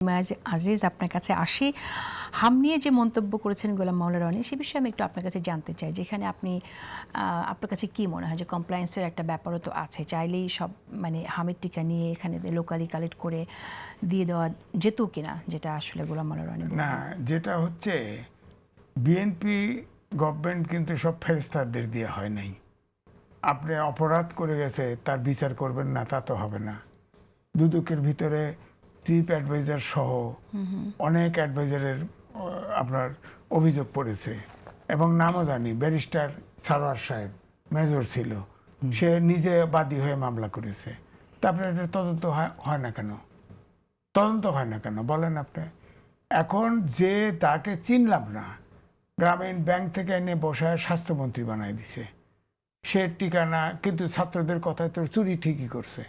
আজিজ আপনার কাছে আসি। হাম নিয়ে যে মন্তব্য করেছেন গোলাম মাওলা রনি, সে বিষয়ে আমি একটু আপনার কাছে জানতে চাই, যেখানে আপনি আপনার কাছে কি মনে হয় যে কমপ্লায়েন্সের একটা ব্যাপারও তো আছে, চাইলেই সব মানে হামের টিকা নিয়ে এখানে লোকালি কালেক্ট করে দিয়ে দেওয়া যেত কিনা, যেটা আসলে গোলাম মাওলা রনি না, যেটা হচ্ছে বিএনপি গভর্নমেন্ট কিন্তু সব ফেরেস্তাদের দিয়ে হয় নাই। আপনি অপরাধ করে গেছে তার বিচার করবেন না, তা তো হবে না। দুদকের ভিতরে চিফ অ্যাডভাইজার সহ অনেক অ্যাডভাইজারের আপনার অভিযোগ পড়েছে, এবং নামও জানি, ব্যারিস্টার সারোয়ার সাহেব মেজর ছিল, সে নিজে বাদী হয়ে মামলা করেছে। তারপরে এটা তদন্ত হয় না কেন? তদন্ত হয় না কেন বলেন আপনি? এখন যে তাকে চিনলাম না, গ্রামীণ ব্যাংক থেকে এনে বসায় স্বাস্থ্যমন্ত্রী বানাই দিছে, সে ঠিকানা কিন্তু ছাত্রদের কথায় তো চুরি ঠিকই করছে।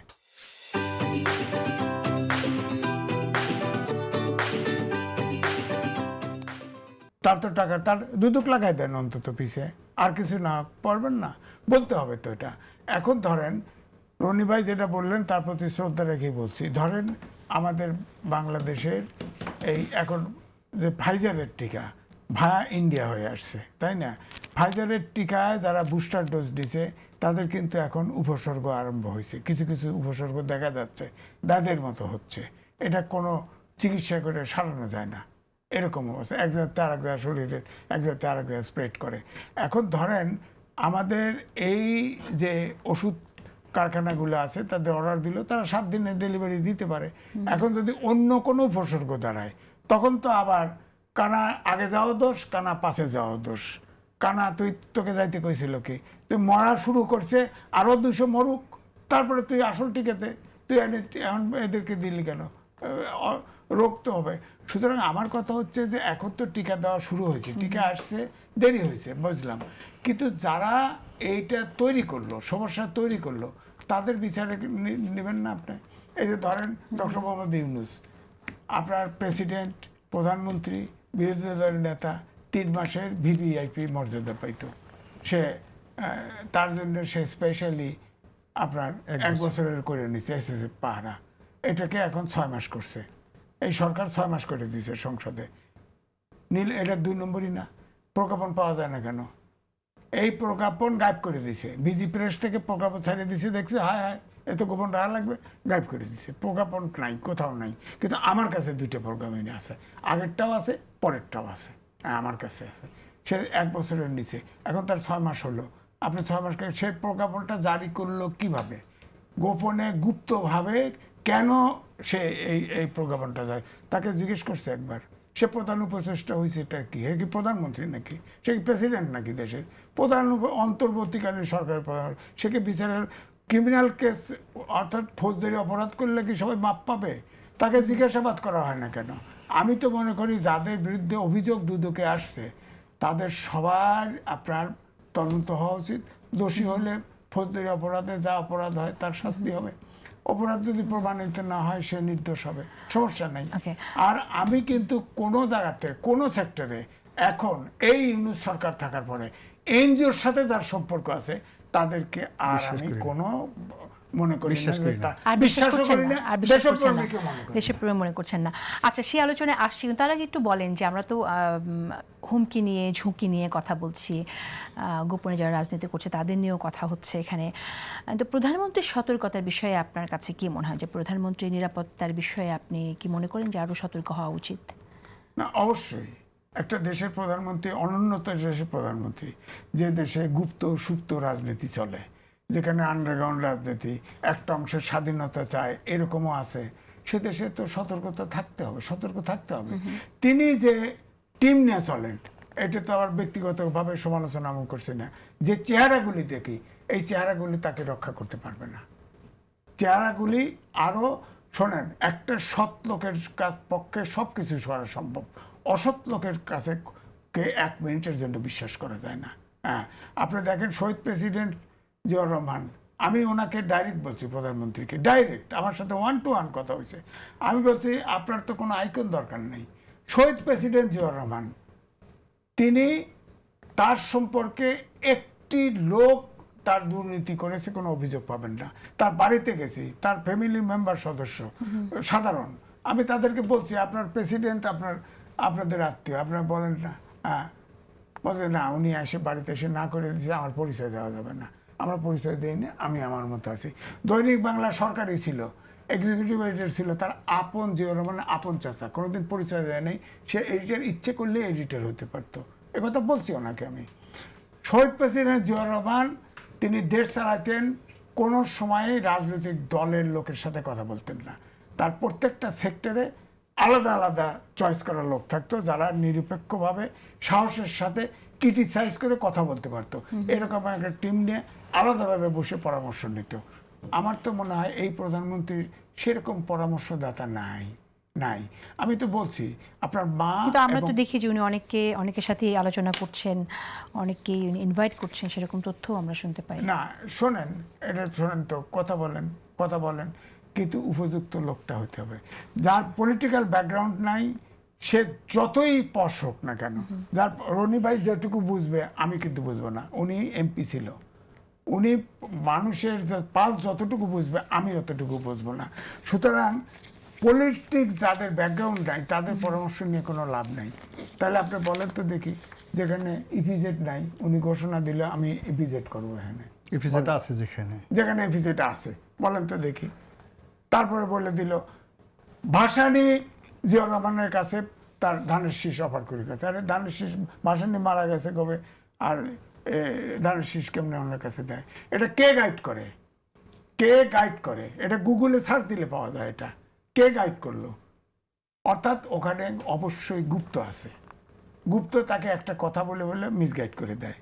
তার তো টাকা, তার দুদক লাগাই দেন অন্তত পিছে, আর কিছু না পারবেন না বলতে হবে তো এটা। এখন ধরেন রনি ভাই যেটা বললেন তার প্রতি শ্রদ্ধা রেখেই বলছি, ধরেন আমাদের বাংলাদেশের এই এখন যে ফাইজারের টিকা ভায়া ইন্ডিয়া হয়ে আসছে, তাই না? ফাইজারের টিকায় যারা বুস্টার ডোজ দিছে তাদের কিন্তু এখন উপসর্গ আরম্ভ হয়েছে, কিছু কিছু উপসর্গ দেখা যাচ্ছে, দাদের মতো হচ্ছে। এটা কোনো চিকিৎসা করে সারানো যায় না, এরকম অবস্থা। এক জায়গাতে আর এক জায়গায় শরীরে, এক জায়গাতে আর এক জায়গায় স্প্রেড করে। এখন ধরেন আমাদের এই যে ওষুধ কারখানাগুলো আছে, তাদের অর্ডার দিল, তারা 7 দিনের ডেলিভারি দিতে পারে। এখন যদি অন্য কোনো উপসর্গ দাঁড়ায়, তখন তো আবার কানা আগে যাওয়া দোষ, কানা পাশে যাওয়া দোষ। কানা তোকে যাইতে কইছিল কি? তুই মরা শুরু করছে, আরও 200 মরুক, তারপরে তুই আসল টিকাতে তুই এখন এদেরকে দিলি কেন? রোগ তো হবে। সুতরাং আমার কথা হচ্ছে যে এখন তো টিকা দেওয়া শুরু হয়েছে, টিকা আসছে, দেরি হয়েছে বুঝলাম, কিন্তু যারা এইটা তৈরি করলো, সমস্যা তৈরি করলো, তাদের বিচারে নেবেন না আপনি? এই যে ধরেন ডক্টর মোহাম্মদ ইউনূস, আপনার প্রেসিডেন্ট, প্রধানমন্ত্রী, বিরোধী দলের নেতা 3 মাসের ভিভিআইপি মর্যাদা পাইত। সে তার জন্য সে স্পেশালি আপনার 1 বছরের করে নিচ্ছে এসএসএফ পাহারা, এটাকে এখন 6 মাস করছে। এই সরকার 6 মাস করে দিয়েছে সংসদে। নীল এটা 2 নম্বরই না? প্রজ্ঞাপন পাওয়া যায় না কেন? এই প্রজ্ঞাপন গায়েব করে দিছে, বিজি প্রেস থেকে প্রজ্ঞাপন ছাড়িয়ে দিছে, দেখছে হায় হায় এত গোপন রাখা লাগবে, গায়েব করে দিছে। প্রজ্ঞাপন নাই, কোথাও নাই। কিন্তু আমার কাছে 2টা প্রজ্ঞাপন আছে, আগেরটাও আছে, পরেরটাও আছে, আমার কাছে আছে। সে 1 বছরের নিচে, এখন তার 6 মাস হলো। আপনি 6 মাস করে সেই প্রজ্ঞাপনটা জারি করলো কিভাবে? গোপনে, গুপ্তভাবে। কেন সে এই প্রজ্ঞাপনটা যায়? তাকে জিজ্ঞেস করছে একবার? সে প্রধান উপদেষ্টা হয়েছে, এটা কি? হে কি প্রধানমন্ত্রী নাকি? সে কি প্রেসিডেন্ট নাকি দেশের? প্রধান অন্তর্বর্তীকালীন সরকারের প্রধান। সে কি বিচারের ক্রিমিনাল কেস অর্থাৎ ফৌজদারি অপরাধ করলে কি সবাই মাপ পাবে? তাকে জিজ্ঞাসাবাদ করা হয় না কেন? আমি তো মনে করি যাদের বিরুদ্ধে অভিযোগ দুদকে আসছে তাদের সবার আপনার তদন্ত হওয়া উচিত। দোষী হলে ফৌজদারি অপরাধে যা অপরাধ হয় তার শাস্তি হবে। অপরাধ যদি প্রমাণিত না হয় সে নির্দোষ হবে, সমস্যা নাই। আর আমি কিন্তু কোনো জায়গাতে, কোনো সেক্টরে এখন এই ইউনূস সরকার থাকার পরে এনজিওর সাথে যার সম্পর্ক আছে তাদেরকে আর আমি কোনো মনে করি না, দেশপ্রেমী মনে করছেন না। আচ্ছা, সেই আলোচনায় আসছি, তার আগে একটু বলেন যে আমরা তো হুমকি নিয়ে, ঝুঁকি নিয়ে কথা বলছি, গোপনে যারা রাজনীতি করছে তাদের নিয়েও কথা হচ্ছে এখানে। তো প্রধানমন্ত্রীর সতর্কতার বিষয়ে আপনার কাছে কি মনে হয়, যে প্রধানমন্ত্রীর নিরাপত্তার বিষয়ে আপনি কি মনে করেন যে আরও সতর্ক হওয়া উচিত? না, অবশ্যই। একটা দেশের প্রধানমন্ত্রী, অনুন্নত দেশের প্রধানমন্ত্রী, যে দেশে গুপ্ত সুপ্ত রাজনীতি চলে, যেখানে আন্ডারগ্রাউন্ড রাজনীতি, একটা অংশের স্বাধীনতা চায়, এরকমও আছে, সে দেশে তো সতর্কতা থাকতে হবে, সতর্ক থাকতে হবে। তিনি যে টিম নিয়ে চলেন, এটা তো আবার ব্যক্তিগতভাবে সমালোচনা আমি করছি না, যে চেহারাগুলি দেখি, এই চেহারাগুলি তাকে রক্ষা করতে পারবে না। চেহারাগুলি আরও, শোনেন, একটা সৎ লোকের পক্ষে সব কিছু করা সম্ভব, অসৎ লোকের কাছে কে 1 মিনিটের জন্য বিশ্বাস করা যায় না। হ্যাঁ, আপনি দেখেন শহীদ প্রেসিডেন্ট জিয়াউর রহমান, আমি ওনাকে ডাইরেক্ট বলছি, প্রধানমন্ত্রীকে ডাইরেক্ট, আমার সাথে 1 to 1 কথা হয়েছে। আমি বলছি আপনার তো কোনো আইকন দরকার নেই। শহীদ প্রেসিডেন্ট জিয়াউর রহমান, তিনি, তার সম্পর্কে একটি লোক তার দুর্নীতি করেছে কোনো অভিযোগ পাবেন না। তার বাড়িতে গেছি, তার ফ্যামিলি মেম্বার সদস্য সাধারণ, আমি তাদেরকে বলছি আপনার প্রেসিডেন্ট আপনাদের আত্মীয়, আপনারা বলেন না, হ্যাঁ বলছে না উনি এসে বাড়িতে এসে না করে দিয়েছে, আমার পরিচয় দেওয়া যাবে না। আমরা পরিচয় দিইনি, আমি আমার মতো আছি। দৈনিক বাংলা সরকারি ছিল, এক্সিকিউটিভ এডিটর ছিল, তার আপন জিওর মানে আপন চাচা, কোনোদিন পরিচয় দেয় নাই। সে এডিটর ইচ্ছে করলে এডিটর হতে পারতো, একথা বলছি ওনাকে আমি। শহীদ প্রেসিডেন্ট জিয়াউর রহমান তিনি দেশ চালাতেন, কোনো সময়ে রাজনৈতিক দলের লোকের সাথে কথা বলতেন না। তার প্রত্যেকটা সেক্টরে আলাদা আলাদা চয়েস করার লোক থাকতো, যারা নিরপেক্ষভাবে সাহসের সাথে ক্রিটিসাইজ করে কথা বলতে পারতো। এরকম একটা টিম নিয়ে আলাদাভাবে বসে পরামর্শ নিত। আমার তো মনে হয় এই প্রধানমন্ত্রীর সেরকম পরামর্শদাতা নাই। আমি তো বলছি আপনার মা, কিন্তু আমরা তো দেখি যে উনি অনেকের সাথে আলোচনা করছেন, অনেককে ইনভাইট করছেন, সেরকম তথ্য আমরা শুনতে পাই। না শোনেন তো, কথা বলেন, কিন্তু উপযুক্ত লোকটা হতে হবে, যার পলিটিক্যাল ব্যাকগ্রাউন্ড নাই, সে যতই পশ হোক না কেন। যার রনি ভাই যেটুকু বুঝবে আমি কিন্তু বুঝবো না, উনি এমপি ছিল, উনি মানুষের পালস যতটুকু বুঝবে আমি অতটুকু বুঝবো না। সুতরাং পলিটিক্স যাদের ব্যাকগ্রাউন্ড নাই তাদের পরামর্শ নিয়ে কোনো লাভ নাই। তাহলে আপনি বলেন তো দেখি, যেখানে ইপিজেড নাই উনি ঘোষণা দিলে আমি ইপিজেড করবো, ইপিজেড আছে যেখানে ইপিজেড আছে বলেন তো দেখি। তারপরে বলে দিল ভাসানী জিয়াউর রহমানের কাছে তার ধানের শীষ অফার করে গেছে। আরে ধানের শীষ, ভাসানী মারা গেছে কবে, আর ধানের শীষ কেমনে ওনার কাছে দেয়? এটা কে গাইড করে? এটা গুগলে সার্চ দিলে পাওয়া যায়। এটা কে গাইড করলো? অর্থাৎ ওখানে অবশ্যই গুপ্ত আছে, গুপ্ত তাকে একটা কথা বলে মিসগাইড করে দেয়।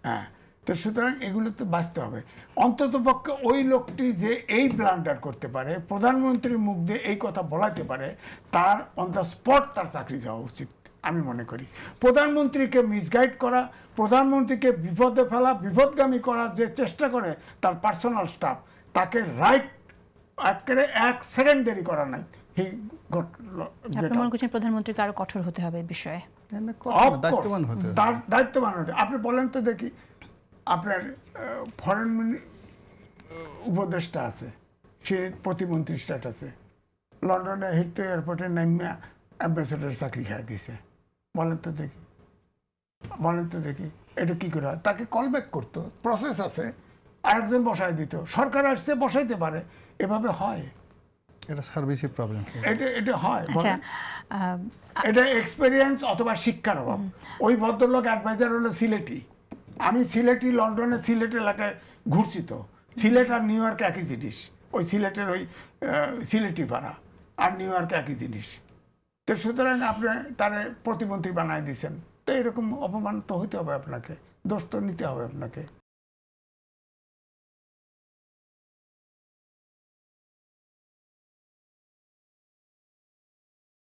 হ্যাঁ, তো সুতরাং এগুলো তো বাঁচতে হবে। অন্তত পক্ষে ওই লোকটি যে এই ব্লান্ডার করতে পারে, প্রধানমন্ত্রীর মুখ দিয়ে এই কথা বলাতে পারে, তার অন দ্য স্পট তার চাকরি যাওয়া উচিত আমি মনে করি। প্রধানমন্ত্রীকে মিসগাইড করা, প্রধানমন্ত্রীকে বিপদে ফেলা, বিপদগামী করার যে চেষ্টা করে তার পার্সোনাল স্টাফ, তাকে রাইট একেবারে 1 সেকেন্ড দেরি করা নাই। আপনি মনে করছেন প্রধানমন্ত্রীকে আরো কঠোর হতে হবে এই বিষয়ে? দায়িত্ববান হতে হবে। তার দায়িত্ববান হতে। আপনি বলেন তো দেখি, আপনার ফরেন উপদেষ্টা আছে, সে প্রতিমন্ত্রী স্ট্যাটাসে, লন্ডনে হিথ্রো এয়ারপোর্টে নামিয়া অ্যাম্বাসেডার চাকরি খাই দিছে। বলেন তো দেখি এটা কি করে হয়? তাকে কল ব্যাক করতো, প্রসেস আছে, আরেকজন বসাই দিত, সরকার আসছে বসাইতে পারে, এভাবে হয়। এটা সার্ভিসের প্রবলেম। এটা হয়, আচ্ছা, এটা এক্সপেরিয়েন্স অথবা শিক্ষার অভাব। ওই ভদ্রলোক অ্যাডভাইজার হলো সিলেটি, আমি সিলেটি, লন্ডনে সিলেট এলাকায় ঘুরছি, তো সিলেট আর নিউ ইয়র্ক একই জিনিস, ওই সিলেটের ওই সিলেটি পাড়া আর নিউ ইয়র্ক একই জিনিস। তো সুতরাং আপনি তারে প্রতিমন্ত্রী বানায় দিয়েছেন, তো এরকম অপমান তো হইতে হবে আপনাকে, দোষ তো নিতে হবে আপনাকে।